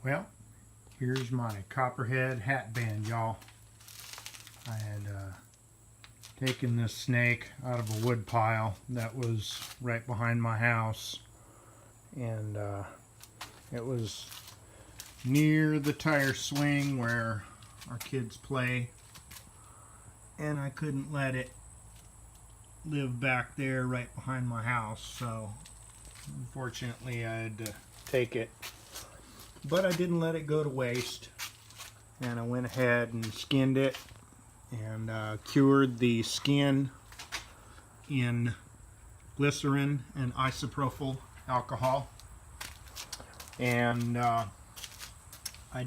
Well, here's my Copperhead Hatband, y'all. I had taken this snake out of a wood pile that was right behind my house, and it was near the tire swing where our kids play, and I couldn't let it live back there right behind my house, so unfortunately I had to take it. But I didn't let it go to waste, and I went ahead and skinned it and cured the skin in glycerin and isopropyl alcohol. And I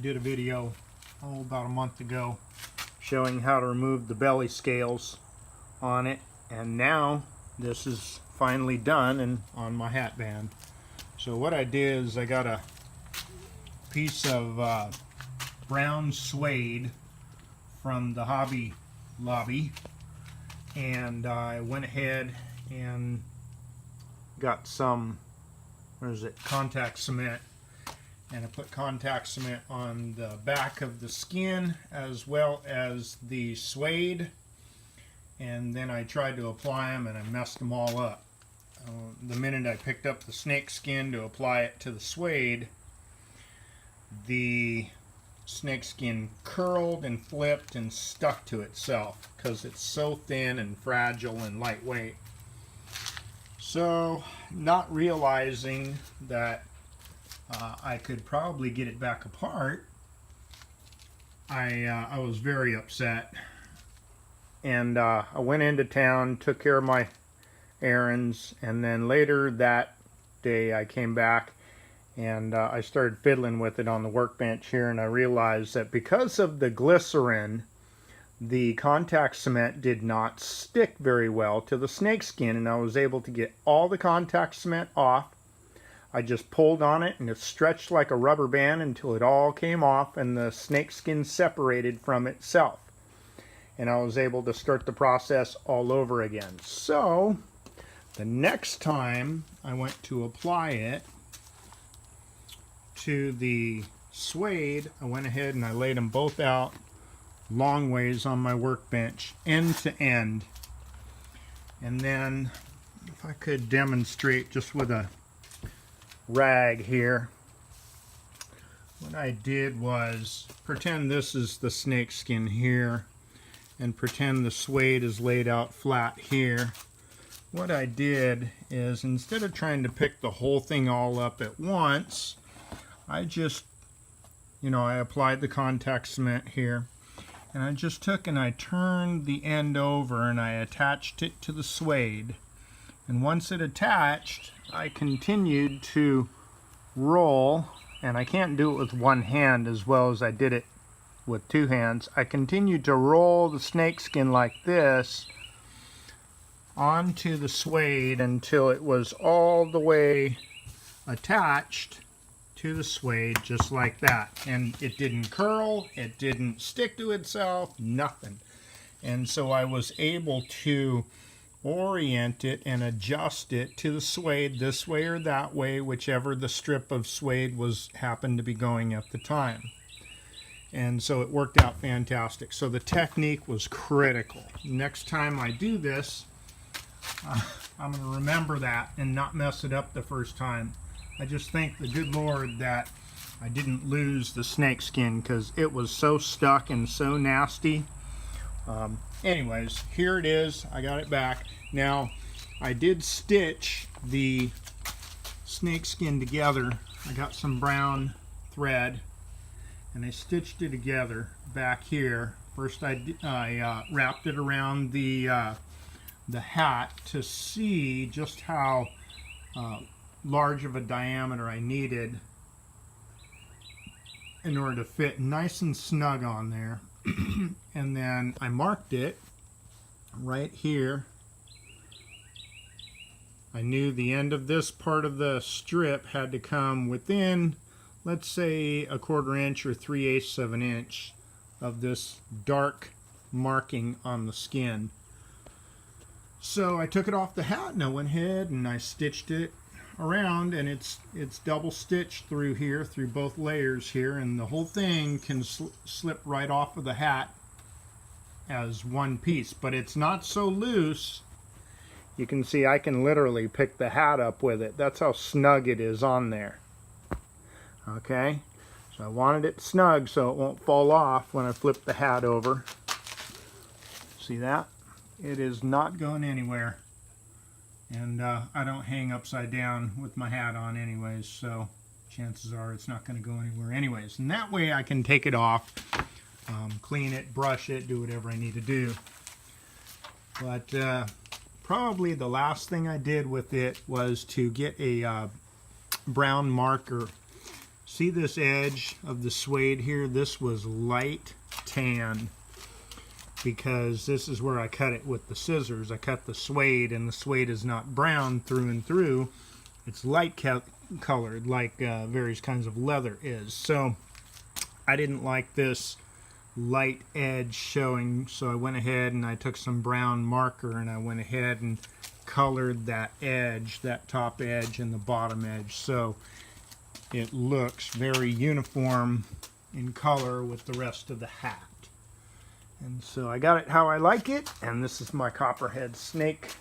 did a video about a month ago showing how to remove the belly scales on it, and now this is finally done and on my Hatband. So what I did is I got a piece of brown suede from the Hobby Lobby, and I went ahead and got some, contact cement, and I put contact cement on the back of the skin as well as the suede, and then I tried to apply them and I messed them all up. The minute I picked up the snake skin to apply it to the suede, the snake skin curled and flipped and stuck to itself because it's so thin and fragile and lightweight. So, not realizing that I could probably get it back apart, I was very upset, and I went into town, took care of my errands, and then later that day I came back and I started fiddling with it on the workbench here, and I realized that because of the glycerin, the contact cement did not stick very well to the snake skin, and I was able to get all the contact cement off. I just pulled on it and it stretched like a rubber band until it all came off and the snake skin separated from itself, and I was able to start the process all over again. So the next time I went to apply it to the suede, I went ahead and I laid them both out long ways on my workbench, end to end. And then, if I could demonstrate just with a rag here, what I did was pretend this is the snake skin here, and pretend the suede is laid out flat here. What I did is, instead of trying to pick the whole thing all up at once, I just, I applied the contact cement here, and I just took and I turned the end over and I attached it to the suede. And once it attached, I continued to roll, and I can't do it with one hand as well as I did it with two hands. I continued to roll the snake skin like this onto the suede until it was all the way attached to the suede, just like that. And it didn't curl, it didn't stick to itself, nothing. And so I was able to orient it and adjust it to the suede this way or that way, whichever the strip of suede happened to be going at the time. And so it worked out fantastic. So the technique was critical. Next time I do this, I'm going to remember that and not mess it up the first time. I just thank the good Lord that I didn't lose the snake skin, because it was so stuck and so nasty. Anyways, here it is. I got it back. Now, I did stitch the snake skin together. I got some brown thread and I stitched it together back here. First I wrapped it around the hat to see just how large of a diameter I needed in order to fit nice and snug on there. And then I marked it right here. I knew the end of this part of the strip had to come within, let's say, 1/4 inch or 3/8 of an inch of this dark marking on the skin. So I took it off the hat and I went ahead and I stitched it around, and it's double stitched through here, through both layers here, and the whole thing can slip right off of the hat as one piece. But it's not so loose. You can see I can literally pick the hat up with it. That's how snug it is on there. Okay, so I wanted it snug so it won't fall off when I flip the hat over. See that? It is not going anywhere. And I don't hang upside down with my hat on anyways, so chances are it's not going to go anywhere anyways. And that way I can take it off, clean it, brush it, do whatever I need to do. But probably the last thing I did with it was to get a brown marker. See this edge of the suede here? This was light tan, because this is where I cut it with the scissors. I cut the suede, and the suede is not brown through and through. It's light colored, like various kinds of leather is. So I didn't like this light edge showing, so I went ahead and I took some brown marker and I went ahead and colored that edge, that top edge and the bottom edge, so it looks very uniform in color with the rest of the hat. And so I got it how I like it, and this is my Copperhead snake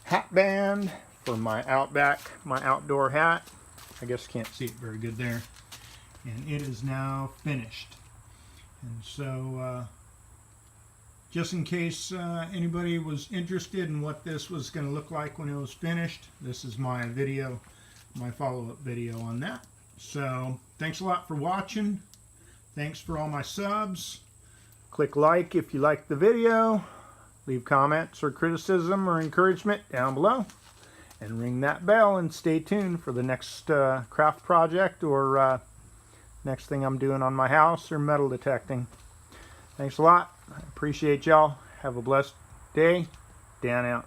hatband for my outdoor hat. I guess you can't see it very good there. And it is now finished. And so just in case anybody was interested in what this was going to look like when it was finished, this is my video, my follow-up video on that. So thanks a lot for watching. Thanks for all my subs. Click like if you liked the video. Leave comments or criticism or encouragement down below. And ring that bell and stay tuned for the next craft project or next thing I'm doing on my house or metal detecting. Thanks a lot. I appreciate y'all. Have a blessed day. Dan out.